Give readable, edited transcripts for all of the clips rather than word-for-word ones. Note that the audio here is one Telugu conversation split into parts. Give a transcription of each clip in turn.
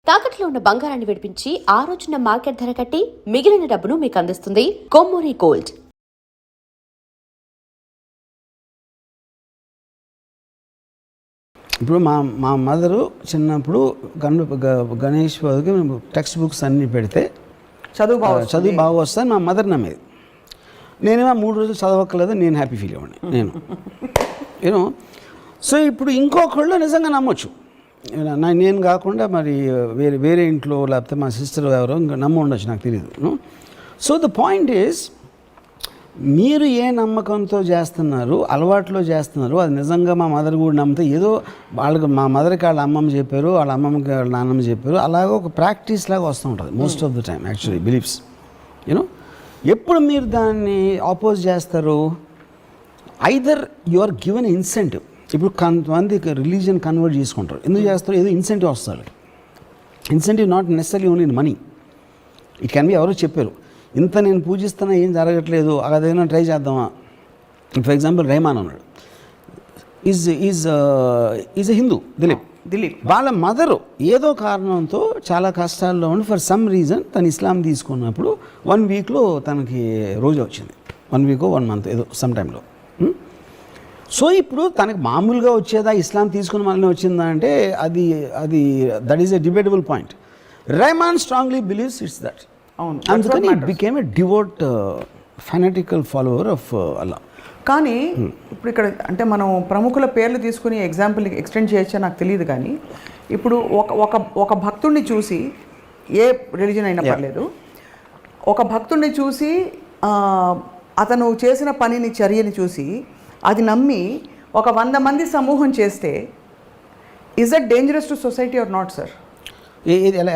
తాకట్లో ఉన్న బంగారాన్ని విడిపించి ఆ రోజున మార్కెట్ ధర కట్టి మిగిలిన డబ్బును మీకు అందిస్తుంది కొమ్మూరి గోల్డ్. ఇప్పుడు మా మదరు చిన్నప్పుడు గణేష్ బాబుకి టెక్స్ట్ బుక్స్ అన్నీ పెడితే చదువు బాగా వస్తాను మా మదర్ నమ్మేది. నేనేమో 3 రోజులు చదవక్కర్లేదు, నేను హ్యాపీ ఫీల్ అవ్వండి నేను సో ఇప్పుడు ఇంకొకళ్ళు నిజంగా నమ్మొచ్చు, నేను కాకుండా మరి వేరే ఇంట్లో లేకపోతే మా సిస్టర్ ఎవరో ఇంకా నమ్మ ఉండొచ్చు, నాకు తెలియదు. సో ద పాయింట్ ఈజ్, మీరు ఏ నమ్మకంతో చేస్తున్నారు, అలవాట్లో చేస్తున్నారు, అది నిజంగా మా మదర్ కూడా నమ్మితే ఏదో వాళ్ళకి మా మదర్కి వాళ్ళ అమ్మమ్మ చెప్పారు, వాళ్ళ అమ్మమ్మకి వాళ్ళ నాన్నమ్మ చెప్పారు, అలాగే ఒక ప్రాక్టీస్ లాగా వస్తూ ఉంటుంది most of the time actually beliefs. ఎప్పుడు మీరు దాన్ని ఆపోజ్ చేస్తారు, either you are given incentive. ఇప్పుడు కొంతమంది రిలీజియన్ కన్వర్ట్ చేసుకుంటారు, ఎందుకు చేస్తారు, ఏదో ఇన్సెంటివ్ వస్తారు. Incentive not necessary only in money, it can be ఎవరో చెప్పారు, ఇంత నేను పూజిస్తున్నా ఏం జరగట్లేదు, అదేమైనా ట్రై చేద్దామా. ఫర్ ఎగ్జాంపుల్ రెహమాన్ అన్నాడు, ఈజ్ ఎ హిందూ, దిలీప్ వాళ్ళ మదరు ఏదో కారణంతో చాలా కష్టాల్లో ఉండి ఫర్ సమ్ రీజన్ తను ఇస్లాం తీసుకున్నప్పుడు 1 వీక్లో తనకి రోజు వచ్చింది, 1 వీక్ 1 మంత్ ఏదో సమ్ టైంలో. సో ఇప్పుడు తనకి మామూలుగా వచ్చేదా, ఇస్లాం తీసుకుని మనల్ని వచ్చిందా అంటే అది that is a debatable point. Rahman strongly believes it's that. అందుకని it became a devout fanatical follower of Allah. కానీ ఇప్పుడు ఇక్కడ అంటే మనం ప్రముఖుల పేర్లు తీసుకుని ఎగ్జాంపుల్ ఎక్స్టెండ్ చేయొచ్చా నాకు తెలియదు, కానీ ఇప్పుడు ఒక భక్తుడిని చూసి, ఏ రిలీజన్ అయినా పర్లేదు, ఒక భక్తుడిని చూసి అతను చేసిన పనిని, చర్యని చూసి అది నమ్మి ఒక 100 మంది సమూహం చేస్తే is that dangerous to society or not sir?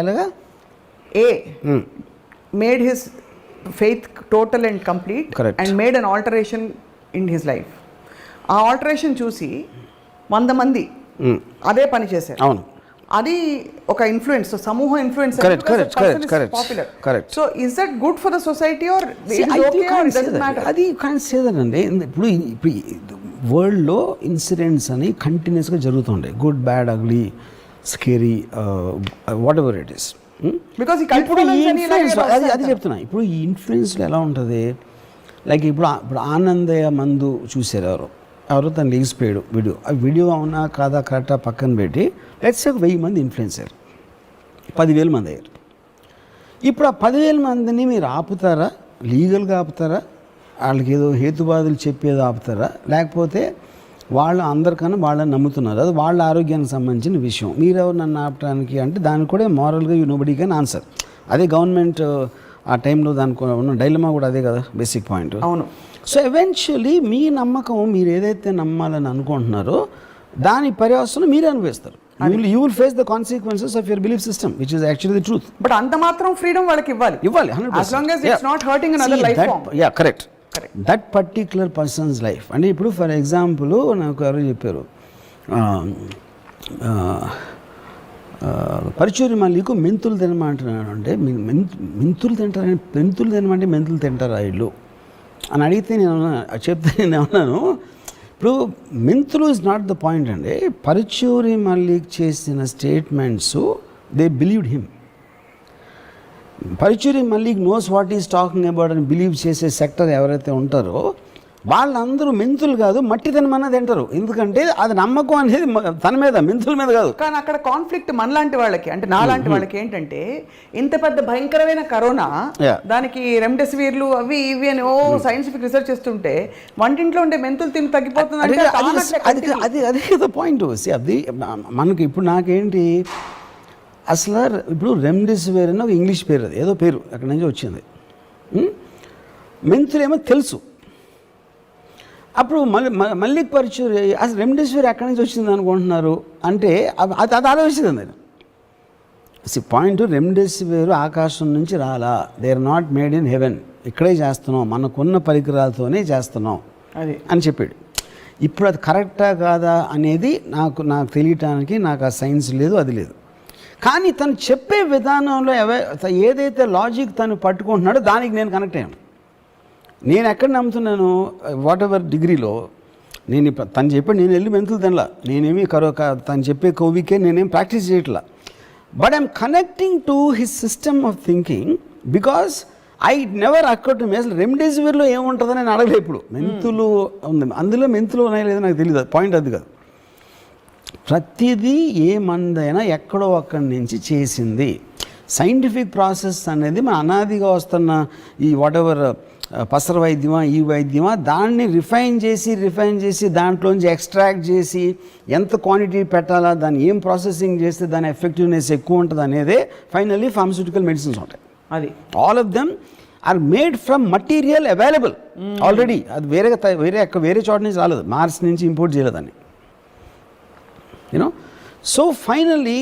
ఎలాగా? He made his faith total and complete and made an alteration in his life. ఆ ఆల్టరేషన్ చూసి 100 మంది అదే పని చేశారు. అవును, అది ఒక ఇన్ఫ్లుయెన్స్, సమూహ influence popular. So is that good for the society or అది కాన్ సే దట్ అండి. ఇప్పుడు వరల్డ్లో ఇన్సిడెంట్స్ అని కంటిన్యూస్గా జరుగుతుంటాయి, good, bad, ugly, scary, what ever it is. ఇప్పుడు అది చెప్తున్నా, ఇప్పుడు ఈ ఇన్ఫ్లుయెన్స్లో ఎలా ఉంటుంది, లైక్ ఇప్పుడు ఆనందయ్య మందు చూసారు ఎవరో తను లేచిపోయాడు వీడియో, ఆ వీడియో అవునా కాదా కరెక్టా పక్కన పెట్టి లెట్స్ సే 1000 మంది ఇన్ఫ్లుయెన్స్ అయ్యారు, 10,000 మంది అయ్యారు. ఇప్పుడు ఆ 10,000 మందిని మీరు ఆపుతారా, లీగల్గా ఆపుతారా, వాళ్ళకి ఏదో హేతువాదులు చెప్పేదో ఆపుతారా, లేకపోతే వాళ్ళు అందరికన్నా వాళ్ళని నమ్ముతున్నారు, అది వాళ్ళ ఆరోగ్యానికి సంబంధించిన విషయం, మీరెవరు నన్ను ఆపడానికి అంటే దానికి కూడా మారల్గా నోబడీ కెన్ ఆన్సర్. అదే గవర్నమెంట్ ఆ టైంలో దానికి ఉన్న డైలమా కూడా అదే కదా బేసిక్ పాయింట్. అవును. సో ఎవెన్చువలీ మీ నమ్మకం, మీరు ఏదైతే నమ్మాలని అనుకుంటున్నారో దాని పర్యవసనం మీరే అనుభవిస్తారు. You will face the consequences of your belief system which is actually the truth. But అంత మాత్రం ఫ్రీడమ్ వాళ్ళకి ఇవ్వాలి 100%. as long as it's not hurting another life form. Yeah, correct. That particular persons life. అంటే ఇప్పుడు ఫర్ ఎగ్జాంపుల్ నాకు ఎవరో చెప్పారు, పరుచూరి మల్లికు మెంతులు తినమంటున్నాడు అంటే మెంతులు తినమంటే మెంతులు తింటారా వీళ్ళు అని అడిగితే నేను ఏమన్నాను, ఇప్పుడు మెంతులు ఇస్ నాట్ ద పాయింట్ అండి. పరుచూరి మల్లిక్ చేసిన statements they believed him. Paruchuri Mallik knows what is talking about అని బిలీవ్ చేసే సెక్టర్ ఎవరైతే ఉంటారో వాళ్ళందరూ మెంతులు కాదు మట్టి తినమన్నా తింటారు, ఎందుకంటే అది నమ్మకం అనేది తన మీద, మెంతుల మీద కాదు. కానీ అక్కడ కాన్ఫ్లిక్ట్ మనలాంటి వాళ్ళకి, అంటే నాలాంటి వాళ్ళకి ఏంటంటే, ఇంత పెద్ద భయంకరమైన కరోనా, దానికి రెమ్డెసివిర్లు అవి ఇవి అని సైంటిఫిక్ రీసెర్చ్ చేస్తుంటే వంటింట్లో ఉండే మెంతులు తిని తగ్గిపోతుంది. అదే పాయింట్. అది మనకి ఇప్పుడు నాకేంటి అసలు, ఇప్పుడు రెమ్డెసివిర్ అని ఒక ఇంగ్లీష్ పేరు, అది ఏదో పేరు అక్కడి నుంచి వచ్చింది, మెంతులేమో తెలుసు. అప్పుడు మల్లిక్ పరుచూరి అసలు రెమ్డెసివిర్ ఎక్కడి నుంచి వచ్చింది అనుకుంటున్నారు అంటే అది ఆలోచించింది నేను. పాయింట్, రెమ్డెసివిర్ ఆకాశం నుంచి రాలా, they are not made in heaven, ఇక్కడే చేస్తున్నాం, మనకున్న పరికరాలతోనే చేస్తున్నాం అని చెప్పాడు. ఇప్పుడు అది కరెక్టా కాదా అనేది నాకు తెలియటానికి నాకు ఆ సైన్స్ లేదు, అది లేదు. కానీ తను చెప్పే విధానంలో ఏదైతే లాజిక్ తను పట్టుకుంటున్నాడో దానికి నేను కనెక్ట్ అయ్యాను. నేను ఎక్కడ నమ్ముతున్నాను, వాట్ ఎవర్ డిగ్రీలో నేను తను చెప్పాడు, నేను వెళ్ళి మెంతులు తినలా, నేనేమి తను చెప్పే కోవికే నేనేం ప్రాక్టీస్ చేయట్లా. But I'm connecting to his system of thinking because I never occur to me. అసలు రెమ్డెసివిర్లో ఏముంటుందని నేను అడగలేదు ఇప్పుడు. మెంతులు ఉంది, అందులో మెంతులు ఉన్నాయో లేదో నాకు తెలియదు, పాయింట్ అది కాదు. ప్రతిదీ ఏ మందైనా ఎక్కడో అక్కడి నుంచి చేసింది. సైంటిఫిక్ ప్రాసెస్ అనేది మన అనాదిగా వస్తున్న ఈ వాటెవర్ పసర వైద్యమా ఈ వైద్యమా దాన్ని రిఫైన్ చేసి దాంట్లోంచి ఎక్స్ట్రాక్ట్ చేసి ఎంత క్వాంటిటీ పెట్టాలా, దాన్ని ఏం ప్రాసెసింగ్ చేస్తే దాని ఎఫెక్టివ్నెస్ ఎక్కువ ఉంటుంది అనేదే ఫైనల్లీ ఫార్మస్యూటికల్ మెడిసిన్స్ ఉంటాయి. అది all of them are made from material available already. అది వేరే చోట నుంచి రాలేదు, మార్స్ నుంచి ఇంపోర్ట్ చేయలేదని. So finally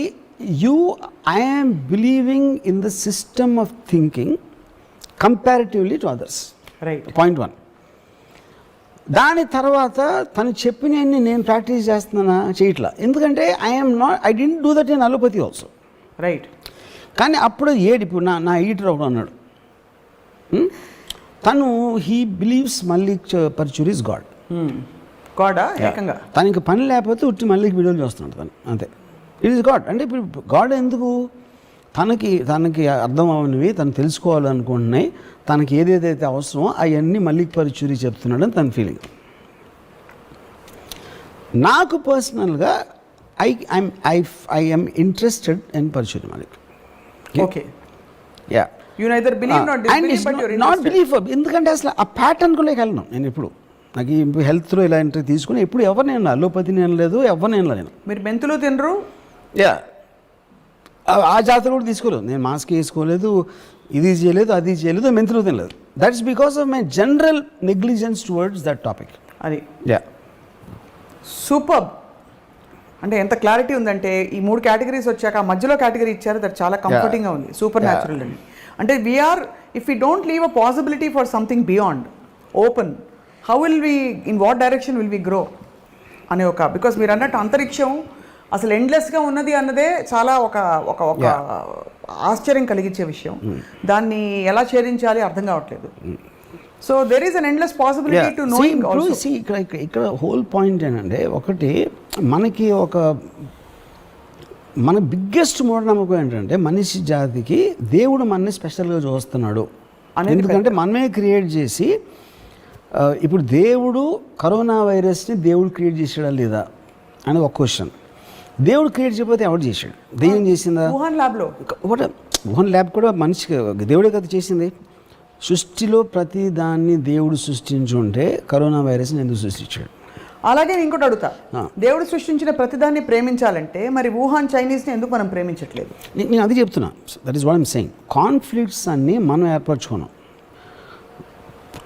I am believing in the system of thinking comparatively to others. Right. Point 1. దాని తర్వాత తను చెప్పినవన్నీ నేను ప్రాక్టీస్ చేస్తున్నానా చేయట్లా. ఎందుకంటే I didn't do that in allopathy also. Right. కానీ అప్పుడు ఇప్పుడు నా ఈటర్ ఒకడు అన్నాడు, తను he believes Mallik Parchur is God. గాడా ఏకంగా తనకి పని లేకపోతే ఉట్టి మల్లిక్ వీడియోలు చూస్తున్నాడు తను, అంతే. It is God. అంటే ఇప్పుడు గాడ్ ఎందుకు, తనకి అర్థం అవనివి తను తెలుసుకోవాలనుకుంటున్నాయి, తనకి ఏదేదైతే అవసరమో అవన్నీ మల్లిక్ పర్చూరి చెప్తున్నాడని తన ఫీలింగ్. నాకు పర్సనల్గా I M interested in Paruchuri Mallik. Okay. Yeah, you neither believe not believe. ఎందుకంటే అసలు ఆ ప్యాటర్న్ కూడా వెళ్ళను నేను ఇప్పుడు. నాకు ఈ హెల్త్లో ఇలాంటివి తీసుకుని ఎప్పుడు ఎవరు నేను అలోపతిని అనలేదు, ఎవరిని అనలేదు నేను. మీరు మెంతులు తినరు? యా, ఆ జాతర కూడా తీసుకోలేదు నేను. మాస్క్ వేసుకోలేదు, ఇది చేయలేదు, అది చేయలేదు, మెంతులు తినలేదు. That's because of my general negligence towards that topic. అది యా, సూపర్. అంటే ఎంత క్లారిటీ ఉందంటే ఈ 3 కేటగిరీస్ వచ్చాక ఆ మధ్యలో కేటగిరీ ఇచ్చారు, దట్ చాలా కంఫర్టింగ్గా ఉంది. సూపర్ న్యాచురల్ అండి. అంటే we are if we don't leave a possibility for something beyond open, how will we, in what direction will we grow అనే ఒక, బికాస్ మీరు అన్నట్టు అంతరిక్షం అసలు ఎండ్లెస్గా ఉన్నది అన్నదే చాలా ఒక ఒక ఒక ఆశ్చర్యం కలిగించే విషయం. దాన్ని ఎలా ఛేదించాలి అర్థం కావట్లేదు. So there is an endless possibility to knowing also. ఇక్కడ హోల్ పాయింట్ ఏంటంటే, ఒకటి మనకి మన బిగ్గెస్ట్ మూఢనమ్మకం ఏంటంటే మనిషి జాతికి దేవుడు మనని స్పెషల్గా చూస్తున్నాడు. ఎందుకంటే మనమే క్రియేట్ చేసి, ఇప్పుడు దేవుడు కరోనా వైరస్ని దేవుడు క్రియేట్ చేసాడా లేదా అని ఒక క్వశ్చన్. దేవుడు క్రియేట్ చేయకపోతే ఎవరు చేశాడు? దెయ్యం చేసిందా? వుహాన్ ల్యాబ్లో. వుహాన్ ల్యాబ్ కూడా మనిషికి దేవుడే కదా చేసింది. సృష్టిలో ప్రతి దాన్ని దేవుడు సృష్టించుంటే కరోనా వైరస్ని ఎందుకు సృష్టించాడు? అలాగే నేను ఇంకోటి అడుగుతా, దేవుడు సృష్టించిన ప్రతిదాన్ని ప్రేమించాలంటే మరి వుహాన్ చైనీస్ని ఎందుకు మనం ప్రేమించట్లేదు? నేను అది చెప్తున్నా. That is what I'm saying. Conflicts అన్నీ మనం ఏర్పరచుకున్నాం.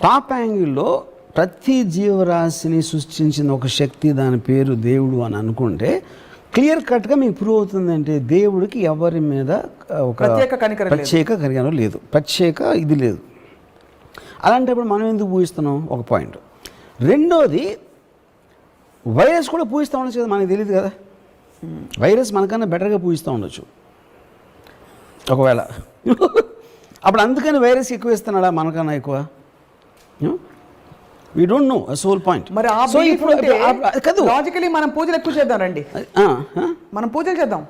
టాప్ యాంగిల్లో ప్రతి జీవరాశిని సృష్టించిన ఒక శక్తి, దాని పేరు దేవుడు అని అనుకుంటే క్లియర్ కట్గా మీకు ప్రూవ్ అవుతుంది. అంటే దేవుడికి ఎవరి మీద ఒక ప్రత్యేక కనికరం లేదు, ప్రత్యేక ఇది లేదు. అలాంటప్పుడు మనం ఎందుకు పూజిస్తున్నాం? ఒక పాయింట్. రెండోది, వైరస్ కూడా పూజిస్తూ ఉండొచ్చు కదా, మనకు తెలియదు కదా. వైరస్ మనకన్నా బెటర్గా పూజిస్తూ ఉండొచ్చు ఒకవేళ. అప్పుడు అందుకని వైరస్ ఎక్కువ ఇస్తున్నాడా మనకన్నా ఎక్కువ? We don't know. That's the whole point. మరి ఆ బిలీఫ్ ఉంటే లాజికలీ మనం పూజలు ఎక్కువ చేద్దాం రండి. మనం పూజలు చేద్దాం,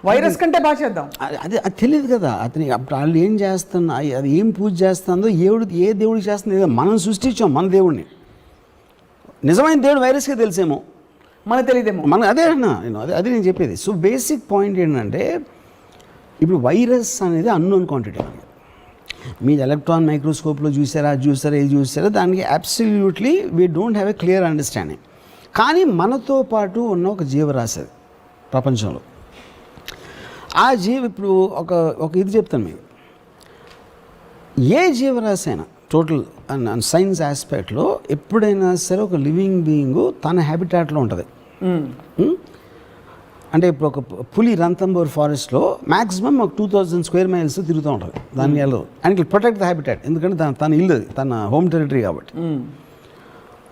వైరస్ కంటే బాగా చేద్దాం. అది తెలియదు కదా అతనికి. అప్పుడు వాళ్ళు ఏం చేస్తున్నా, అది ఏం పూజ చేస్తుందో, ఏ దేవుడికి చేస్తుందో మనం సృష్టించాం మన దేవుడిని. నిజమైన దేవుడు వైరస్కే తెలిసేమో, మనకు తెలియదేమో. అదే అన్నా అది నేను చెప్పేది. సో బేసిక్ పాయింట్ ఏంటంటే, ఇప్పుడు వైరస్ అనేది అన్నోన్ క్వాంటిటీ. మీరు ఎలక్ట్రాన్ మైక్రోస్కోప్లో చూసారా, ఇది చూసారా, దానికి absolutely we don't have a clear understanding. కానీ మనతో పాటు ఉన్న ఒక జీవరాశి ప్రపంచంలో, ఆ ఇప్పుడు ఒక ఇది చెప్తాను మీకు. ఏ జీవరాశి అయినా టోటల్ సైన్స్ ఆస్పెక్ట్లో ఎప్పుడైనా సరే ఒక లివింగ్ బీయింగ్ తన హ్యాబిటాట్లో ఉంటుంది. అంటే ఇప్పుడు ఒక పులి రంతంబోర్ ఫారెస్ట్లో మ్యాక్సిమం ఒక 2000 స్క్వేర్ మైల్స్ తిరుగుతూ ఉంటుంది. దాన్ని వెళ్ళదు, and it protect the habitat. ఎందుకంటే తన ఇల్లు, తన హోమ్ టెరిటరీ కాబట్టి.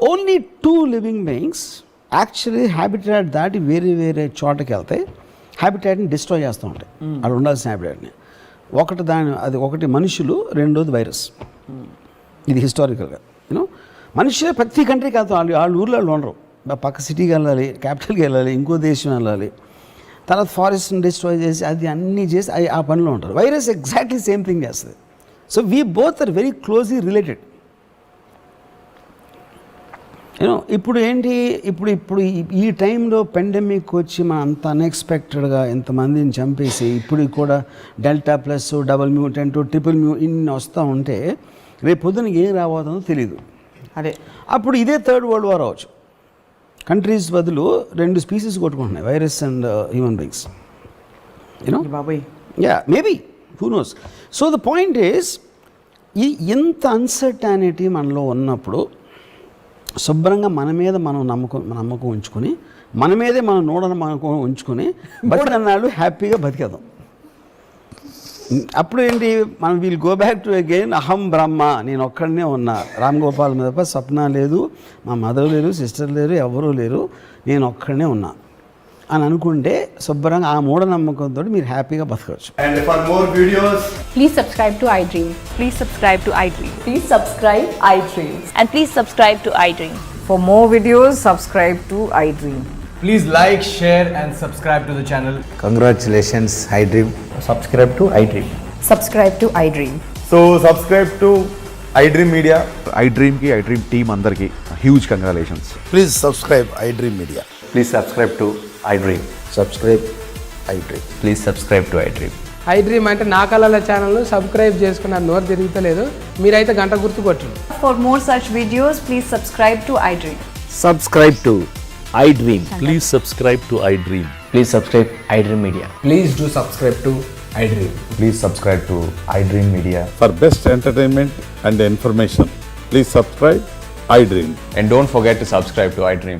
Only 2 living beings actually habitat దాటి వేరే చోటకి వెళ్తే హ్యాబిటాట్ని డిస్ట్రాయ్ చేస్తూ ఉంటాయి, అక్కడ ఉండాల్సిన హ్యాబిటాట్ని. ఒకటి మనుషులు, రెండోది వైరస్. ఇది హిస్టారికల్గా మనుషులే ప్రతి కంట్రీకి వెళ్తాం. వాళ్ళ ఊర్లో వాళ్ళు ఉండరు. పక్క సిటీకి వెళ్ళాలి, క్యాపిటల్కి వెళ్ళాలి, ఇంకో దేశం వెళ్ళాలి. తర్వాత ఫారెస్ట్ని డిస్ట్రాయ్ చేసి అది అన్నీ చేసి ఆ పనిలో ఉంటారు. వైరస్ ఎగ్జాక్ట్లీ సేమ్ థింగ్ చేస్తుంది. So we both are very closely related. You know ఇప్పుడు ఏంటి, ఇప్పుడు ఈ టైంలో పెండమిక్ వచ్చి మనం అంత అన్ఎక్స్పెక్టెడ్గా ఎంతమందిని చంపేసి ఇప్పుడు కూడా delta plus double mutant triple ఇన్ని వస్తూ ఉంటే రేపు పొద్దున ఏం రాబోతుందో తెలియదు. అదే అప్పుడు ఇదే థర్డ్ వరల్డ్ వార్ అవ్వచ్చు. కంట్రీస్ బదులు 2 స్పీసీస్ కొట్టుకుంటున్నాయి, virus and human beings. You know బాబాయ్, yeah maybe, who knows. So the point is, ఇంత అన్సర్టానిటీ మనలో ఉన్నప్పుడు శుభ్రంగా మన మీద మనం నమ్మకం ఉంచుకొని, మన మీదే మనం నమ్మకం ఉంచుకొని బతికన్నాళ్ళు హ్యాపీగా బతికేద్దాం. అప్పుడు ఏంటి, మనం we'll go back to again అహం బ్రహ్మ, నేను ఒక్కడనే ఉన్నా, రామ్ గోపాల్ మీద స్వప్న లేదు, మా మదర్ లేరు, సిస్టర్ లేరు, ఎవరూ లేరు, నేను ఒక్కడనే ఉన్నా అని అనుకుంటే శుభ్రంగా ఆ మూఢనమ్మకంతో మీరు హ్యాపీగా బతకవచ్చు. And for more videos, Please subscribe to iDream. Please subscribe to iDream. Please subscribe iDream. And please subscribe to iDream. For more videos, subscribe to iDream. please like, share and subscribe to the channel. Congratulations, iDream. Subscribe to iDream. Subscribe to iDream. So subscribe to iDream Media. iDream ki iDream team andarki huge congratulations. Please subscribe iDream Media. Please subscribe to iDream. Subscribe iDream. Please subscribe to iDream. iDream అంటే నా కళల ఛానల్ను సబ్స్క్రైబ్ చేసుకున్న నోరు తిరుగుతలేదు, మీరైతే గంట గుర్తు కొట్టండి. For more such videos, please subscribe to iDream. Subscribe to iDream. Please subscribe to iDream. Please subscribe iDream Media. Please do subscribe to iDream. Please subscribe to iDream Media. For best entertainment and information, please subscribe iDream. And don't forget to subscribe to iDream.